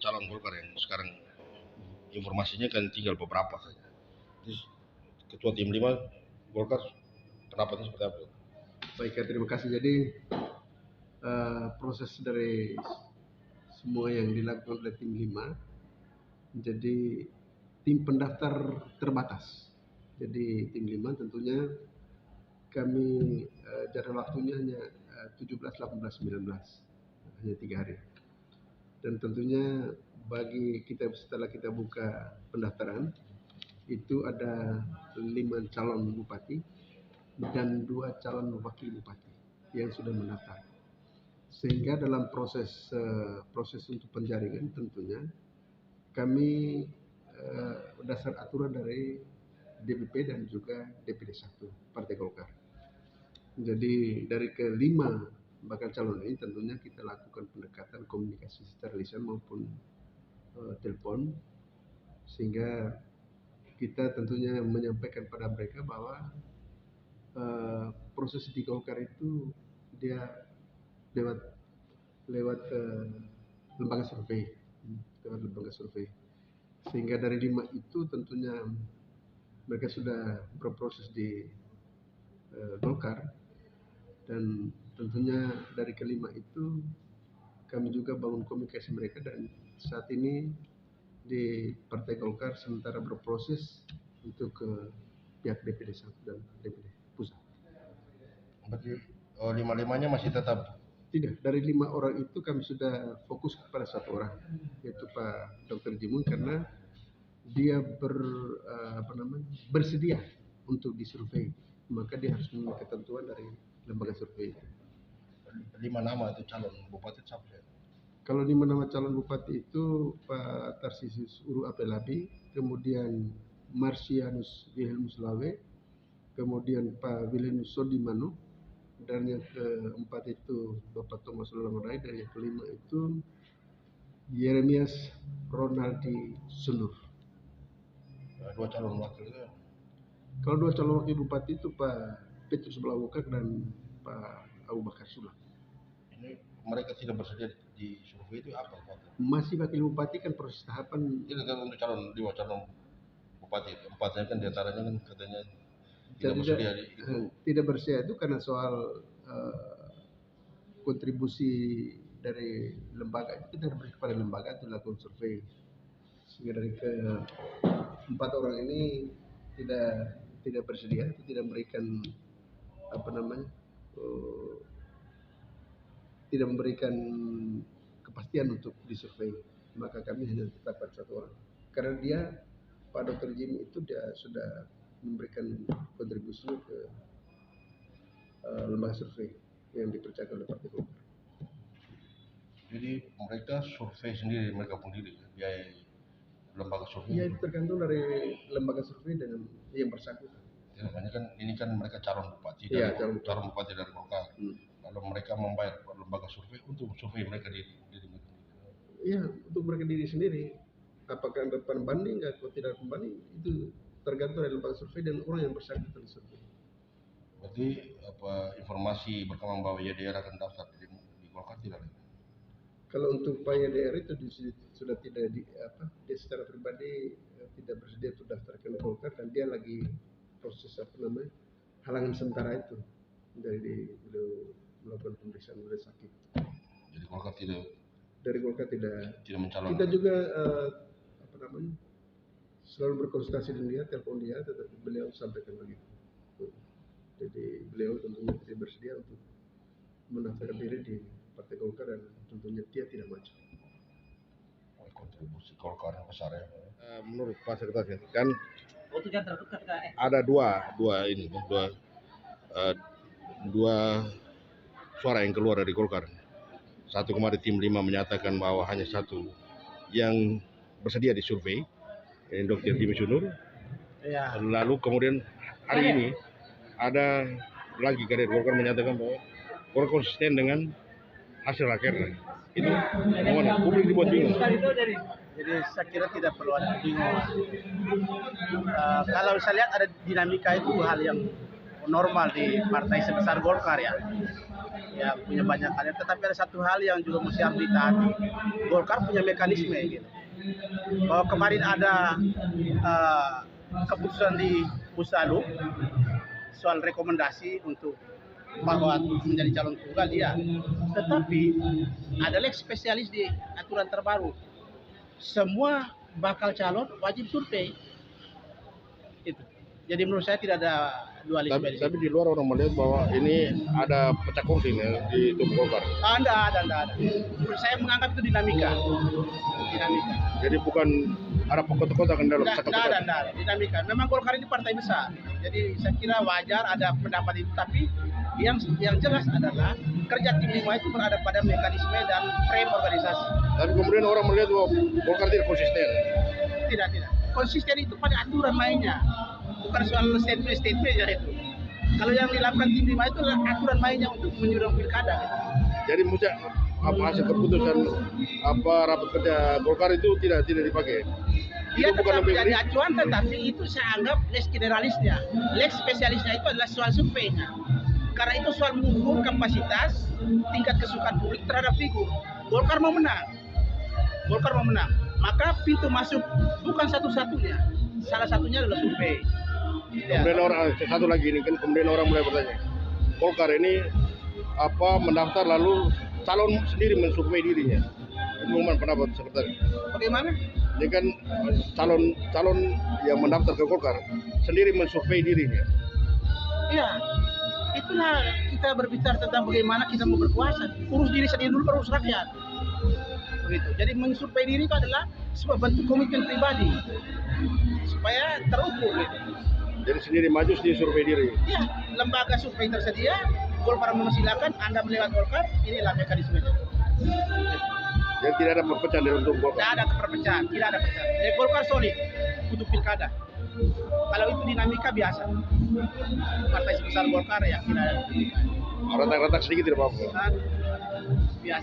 calon Golkar yang sekarang informasinya kan tinggal beberapa saja. Jadi, Ketua Tim 5 Golkar pendapatnya seperti apa? Baik, terima kasih. Jadi proses dari semua yang dilakukan oleh Tim 5, jadi tim pendaftar terbatas. Jadi Tim 5 tentunya kami jadwal waktunya hanya 17, 18, 19, hanya 3 hari. Dan tentunya bagi kita setelah kita buka pendaftaran itu ada 5 calon bupati dan 2 calon wakil bupati yang sudah mendaftar. Sehingga dalam proses untuk penjaringan tentunya kami berdasar aturan dari DPP dan juga DPD 1 Partai Golkar. Jadi dari ke-5 bakal calon ini tentunya kita lakukan pendekatan komunikasi secara lisan maupun telepon, sehingga kita tentunya menyampaikan pada mereka bahwa proses di Golkar itu dia lewat lembaga survei, sehingga dari 5 itu tentunya mereka sudah berproses di Golkar, dan tentunya dari ke-5 itu kami juga bangun komunikasi mereka, dan saat ini di Partai Golkar sementara berproses untuk ke pihak DPD 1 dan DPD pusat. Berarti 5-5-nya masih tetap? Tidak, dari 5 orang itu kami sudah fokus kepada 1 orang, yaitu Pak Dr. Jimun, karena dia bersedia untuk disurvei, maka dia harus memenuhi ketentuan dari lembaga survei itu. 5 nama itu calon bupati siapa? Kalau 5 nama calon bupati itu Pak Tarsisius Uru Apelabi, kemudian Marsianus Wilhelmus Lawe, kemudian Pak Wilhelmus Sodimano, dan yang ke-4 itu Bapak Thomas Lolamorai, dan yang ke-5 itu Yeremias Ronaldi Sunur. 2 calon wakil itu? Kalau 2 calon wakil bupati itu Pak Petrus Belawukak dan Pak Abu Bakar Sulam. Ini mereka tidak bersedia di survei itu apa? Masih wakil bupati kan proses tahapan. Tidak kan untuk 5 calon bupati, 4-nya kan diantaranya kan katanya tidak bersedia itu. Tidak bersedia itu karena soal kontribusi dari lembaga itu kita beri kepada lembaga untuk lakukan survei, sehingga dari ke-4 orang ini tidak bersedia, itu tidak memberikan tidak memberikan kepastian untuk disurvei, maka kami hanya tetapkan 1 orang, karena dia Pak Dr. Jimmy itu dia sudah memberikan kontribusinya ke lembaga survei yang dipercayakan oleh Partai Golkar. Jadi mereka survei sendiri, mereka pun diri biaya lembaga survei? Ya, itu tergantung dari lembaga survei dengan yang bersangkutan. Ya, makanya kan ini kan mereka calon bupati, calon bupati dari Golkar. Lalu mereka membayar lembaga survei untuk survei mereka diri mereka. Iya, untuk mereka diri sendiri. Apakah ada pembanding atau tidak pembanding itu tergantung dari lembaga survei dan orang yang bersangkutan survei. Berarti informasi berkembang bahwa YDR akan daftar di Golkar tidak ada? Kalau untuk Pak YDR itu sudah tidak dia secara pribadi tidak bersedia untuk daftar ke Golkar, dan dia lagi proses halangan sementara itu dari beliau melakukan pemeriksaan oleh sakit. Jadi Golkar tidak? Dari Golkar tidak mencalonkan. Kita juga selalu berkonsultasi dengan dia, telepon dia, tetapi beliau sampaikan begitu. Jadi beliau tentunya tidak bersedia untuk mendaftarkan diri di Partai Golkar, dan tentunya dia tidak maju. Kontribusi Golkar yang besar ya. Menurut Pak Sekretaris kan ada dua suara yang keluar dari Golkar. Satu kemarin Tim 5 menyatakan bahwa hanya 1 yang bersedia disurvei, ini Dr. Jimmy Sunur. Ya. Lalu kemudian hari ini ada lagi kader Golkar menyatakan bahwa Golkar konsisten dengan hasil rakernas. Itu bagaimana? Publik dibuat bingung. Jadi saya kira tidak perlu ada bingung. Kalau saya lihat ada dinamika itu hal yang normal di partai sebesar Golkar ya. Ya punya banyak kader, tetapi ada satu hal yang juga mesti harus ditaati. Golkar punya mekanisme gitu. Bahwa kemarin ada keputusan di Pusalu soal rekomendasi untuk bahwa menjadi calon tunggal dia. Tetapi ada lex spesialis di aturan terbaru. Semua bakal calon wajib survei. Itu. Jadi menurut saya tidak ada dualisme. Tapi di luar orang melihat bahwa ini ada pecah kongsi di tubuh Golkar. Ada. Menurut saya menganggap itu dinamika. Jadi bukan ada pokok-pokok dalam satu Tidak ada dinamika. Memang Golkar ini partai besar. Jadi saya kira wajar ada pendapat itu. Tapi yang jelas adalah kerja tim 5 itu berada pada mekanisme dan frame organisasi. Tapi kemudian orang melihat bahwa Golkar tidak konsisten. Tidak. Konsisten itu pada aturan mainnya. Bukan soal statement ya itu. Kalau yang dilakukan tim 5 itu adalah aturan mainnya untuk menyuruh pilkada. Gitu. Jadi maksudnya hasil keputusan rapat kerja Golkar itu tidak dipakai. Dia tetap menjadi acuan, tetapi itu saya anggap lex generalisnya, lex spesialisnya itu adalah soal surveinya. Karena itu soal mengukur kapasitas, tingkat kesukaan publik terhadap figur. Golkar mau menang. Maka pintu masuk bukan satu-satunya. Salah satunya adalah survei. Kemudian satu lagi ini kan kemudian orang mulai bertanya, Golkar ini mendaftar lalu calon sendiri mensurvei dirinya. Itu bagaimana pendapat sekretaris? Bagaimana? Ini kan calon yang mendaftar ke Golkar sendiri mensurvei dirinya. Iya, itulah kita berbicara tentang bagaimana kita mau berkuasa. Urus diri sendiri dulu, baru urus rakyat. Begitu. Jadi mensurvei diri itu adalah sebuah bentuk komitmen pribadi supaya terukur. Gitu. Jadi sendiri maju sendiri survei diri. Ya, lembaga survei tersedia, Golkar mempersilahkan Anda melewat Golkar, inilah mekanismenya. Jadi tidak ada perpecahan dari untuk Golkar. Tidak ada perpecahan. Jadi Golkar solid untuk pilkada. Kalau itu dinamika biasa. Partai sebesar Golkar ya tidak ada. Retak-retak sedikit tidak apa-apa.